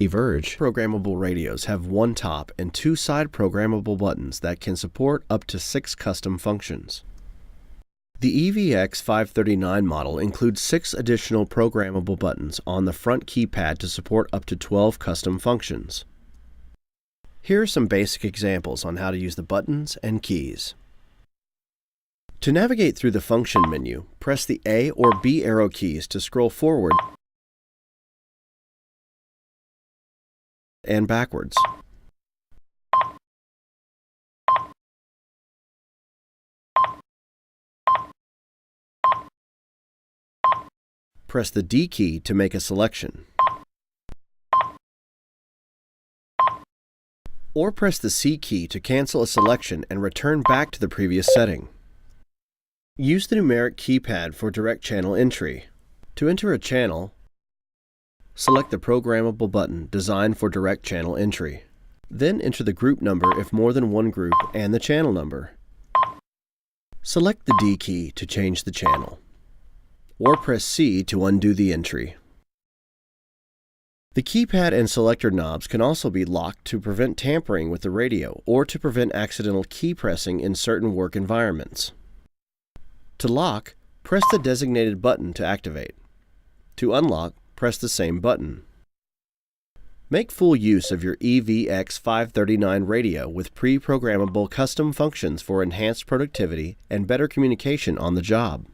Emerge programmable radios have one top and two side programmable buttons that can support up to 6 custom functions. The EVX-539 model includes 6 additional programmable buttons on the front keypad to support up to 12 custom functions. Here are some basic examples on how to use the buttons and keys. To navigate through the function menu, press the A or B arrow keys to scroll forward and backwards. Press the D key to make a selection. Or press the C key to cancel a selection and return back to the previous setting. Use the numeric keypad for direct channel entry. To enter a channel, select the programmable button designed for direct channel entry. Then enter the group number if more than one group and the channel number. Select the D key to change the channel, or press C to undo the entry. The keypad and selector knobs can also be locked to prevent tampering with the radio or to prevent accidental key pressing in certain work environments. To lock, press the designated button to activate. To unlock, press the same button. Make full use of your EVX-539 radio with pre-programmable custom functions for enhanced productivity and better communication on the job.